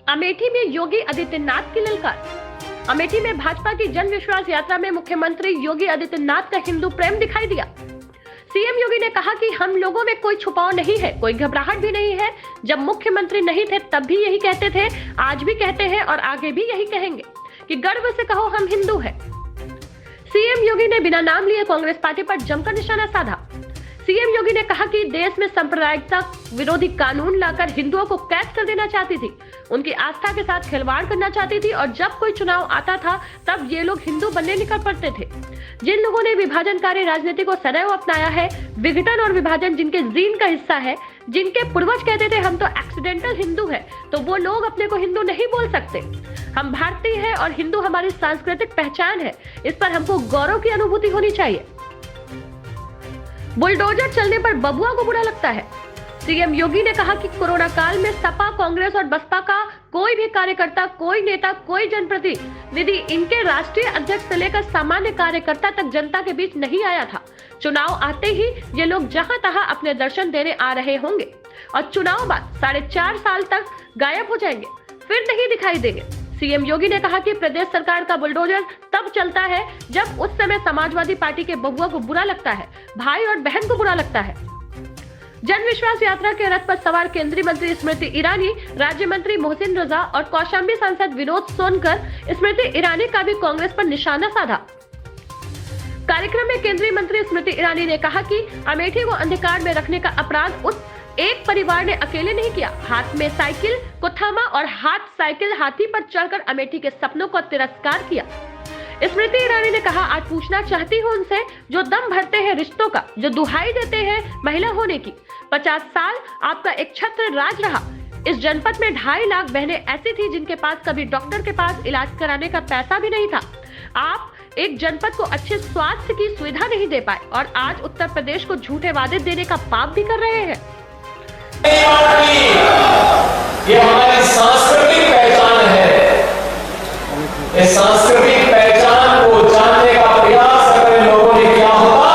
अमेठी में योगी आदित्यनाथ की ललकार। अमेठी में भाजपा की जन विश्वास यात्रा में मुख्यमंत्री योगी आदित्यनाथ का हिंदू प्रेम दिखाई दिया। सीएम योगी ने कहा कि हम लोगों में कोई छुपाव नहीं है, कोई घबराहट भी नहीं है। जब मुख्यमंत्री नहीं थे तब भी यही कहते थे, आज भी कहते हैं और आगे भी यही कहेंगे कि गर्व से कहो हम हिंदू हैं। सीएम योगी ने बिना नाम लिए कांग्रेस पार्टी पर जमकर निशाना साधा। सीएम योगी ने कहा कि देश में सांप्रदायिकता विरोधी कानून लाकर हिंदुओं को कैद कर देना चाहती थी, उनकी आस्था के साथ खिलवाड़ करना चाहती थी और जब कोई चुनाव आता था तब ये लोग हिंदू बनने निकल पड़ते थे। जिन लोगों ने विभाजनकारी राजनीति को सदैव अपनाया है, विघटन और विभाजन जिनके जीन का हिस्सा है, जिनके पूर्वज कहते थे हम तो एक्सीडेंटल हिंदू हैं, तो वो लोग अपने को हिंदू नहीं बोल सकते। हम भारतीय हैं और हिंदू हमारी सांस्कृतिक पहचान है, इस पर हमको गौरव की अनुभूति होनी चाहिए। बुलडोजर चलने पर बबुआ को बुरा लगता है। सीएम योगी ने कहा कि कोरोना काल में सपा, कांग्रेस और बसपा का कोई भी कार्यकर्ता, कोई नेता, कोई जनप्रतिनिधि इनके राष्ट्रीय अध्यक्ष से लेकर सामान्य कार्यकर्ता तक जनता के बीच नहीं आया था। चुनाव आते ही ये लोग जहां तहां अपने दर्शन देने आ रहे होंगे और चुनाव बाद 4.5 साल तक गायब हो जाएंगे, फिर नहीं दिखाई देंगे। सीएम योगी ने कहा कि प्रदेश सरकार का बुलडोजर तब चलता है जब उस समय समाजवादी पार्टी के बबुआ को बुरा लगता है, भाई और बहन को बुरा लगता है। जन विश्वास यात्रा के रथ पर सवार केंद्रीय मंत्री स्मृति ईरानी, राज्य मंत्री मोहसिन रजा और कौशाम्बी सांसद विनोद सोनकर स्मृति ईरानी का भी कांग्रेस पर निशाना साधा। कार्यक्रम में केंद्रीय मंत्री स्मृति ईरानी ने कहा कि अमेठी को अंधकार में रखने का अपराध उस एक परिवार ने अकेले नहीं किया। हाथ में साइकिल को थामा और साइकिल हाथी पर चढ़कर अमेठी के सपनों को तिरस्कार किया। स्मृति ईरानी ने कहा, आज पूछना चाहती हूँ उनसे जो दम भरते हैं रिश्तों का, जो दुहाई देते हैं महिला होने की। 50 साल आपका एक छत्र राज रहा। इस जनपद में 2.5 लाख बहनें ऐसी थी जिनके पास कभी डॉक्टर के पास इलाज कराने का पैसा भी नहीं था। आप एक जनपद को अच्छे स्वास्थ्य की सुविधा नहीं दे पाए और आज उत्तर प्रदेश को झूठे वादे देने का पाप भी कर रहे हैं। ये हमारी सांस्कृतिक पहचान है। इस सांस्कृतिक पहचान को जानने का प्रयास अगर लोगों ने किया होगा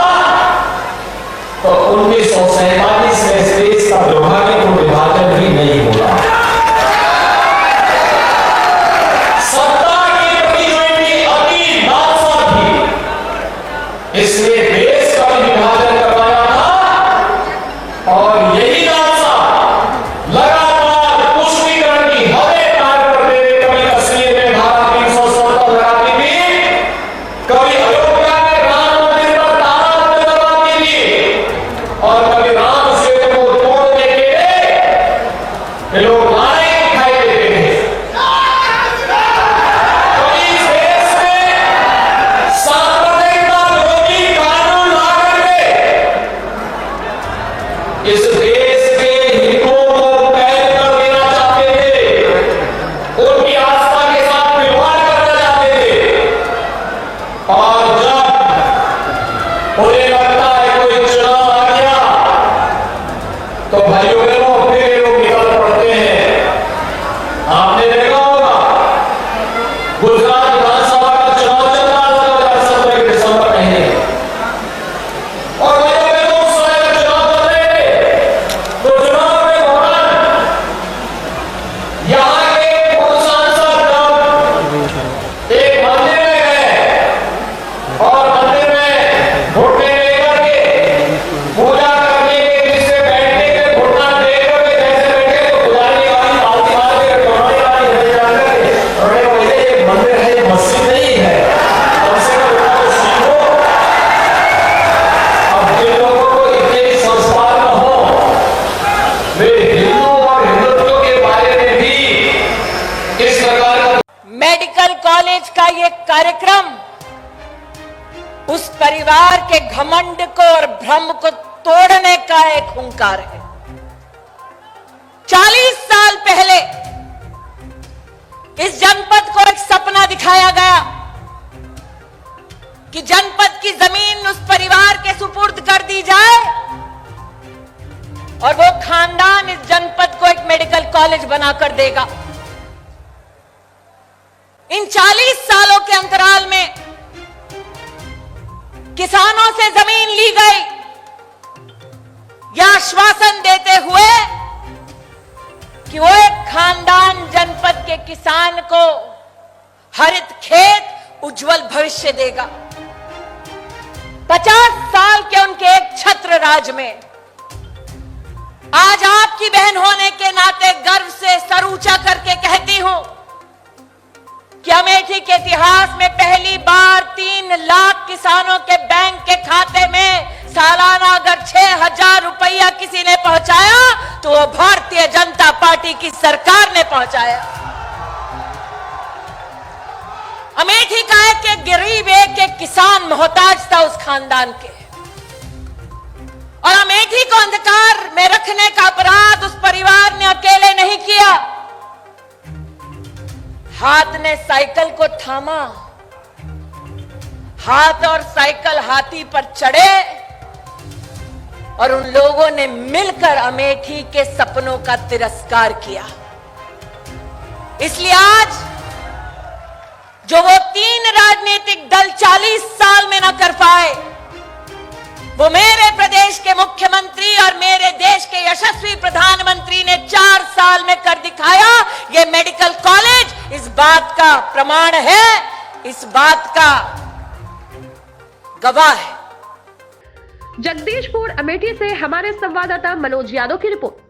तो 1947 में इस देश का दुर्भाग्यपूर्ण विभाजन भी नहीं होगा। सत्ता की प्रति जो इनकी अति लालसा थी, इसलिए देश का विभाजन करवाया था और यही लालसा लगातार पुष्टिकरण की हरे तार पर देते, कभी कश्मीर में धारा 370 लगाती थी, कभी अयोध्या में राम मंदिर पर ताला लगाती थी और कभी राम सेतु को तोड़ने के लिए लोग नारे दिखाई देते थे। कभी इस देश में सांप्रदायिकता विरोधी कानून ला करके इस देश के हिंदुओं को कैद कर देना चाहते थे, उनकी आस्था के साथ खिलवाड़ करना चाहते थे। और जब उन्हें लगता है कोई चुनाव आ गया तो भाइयों बहनों फिर लोग निकल पड़ते हैं। आपने देखा होगा गुजरात विधानसभा का चुनाव चल रहा था 2017 के दिसंबर महीने और भाइयों बहनों उस समय चुनाव चल रहे थे तो चुनाव के दौरान यहाँ के पूर्व सांसद एक मंदिर में गए और मंदिर में घुटने लेकर के पूजा करने के, जिससे बैठने के घुटना टेक करके जैसे बैठे तो पुजारी वाली बाल्टी मार के टोकरी वाली ले जाकर के उन्होंने बोले ये मंदिर है, ये मस्जिद नहीं है, कम से कम इतना तो सीखो। अब जिन लोगों को इतने संस्कार न हो, वे हिंदू और हिंदुत्व के बारे में भी इस प्रकार का मेडिकल कॉलेज का ये कार्यक्रम उस परिवार के घमंड को और भ्रम को तोड़ने का एक हुंकार है। 40 साल पहले इस जनपद को एक सपना दिखाया गया कि जनपद की जमीन उस परिवार के सुपुर्द कर दी जाए और वो खानदान इस जनपद को एक मेडिकल कॉलेज बनाकर देगा। इन 40 सालों के अंतराल में किसानों से जमीन ली गई, यह आश्वासन देते हुए कि वो एक खानदान जनपद के उज्जवल भविष्य देगा। 50 साल के उनके एक छत्र राज में आज आपकी बहन होने के नाते गर्व से सर ऊंचा करके कहती हूं कि अमेठी के इतिहास में पहली बार 3 लाख किसानों के बैंक के खाते में सालाना अगर 6,000 रुपया किसी ने पहुंचाया तो वो भारतीय जनता पार्टी की सरकार ने पहुंचाया। अमेठी का एक गरीब एक किसान मोहताज था उस खानदान के, और अमेठी को अंधकार में रखने का अपराध उस परिवार ने अकेले नहीं किया। हाथ ने साइकिल को थामा, हाथ और साइकिल हाथी पर चढ़े और उन लोगों ने मिलकर अमेठी के सपनों का तिरस्कार किया। इसलिए आज जो वो 3 राजनीतिक दल 40 साल में न कर पाए, वो मेरे प्रदेश के मुख्यमंत्री और मेरे देश के यशस्वी प्रधानमंत्री ने 4 साल में कर दिखाया। ये मेडिकल कॉलेज इस बात का प्रमाण है, इस बात का गवाह है। जगदीशपुर अमेठी से हमारे संवाददाता मनोज यादव की रिपोर्ट।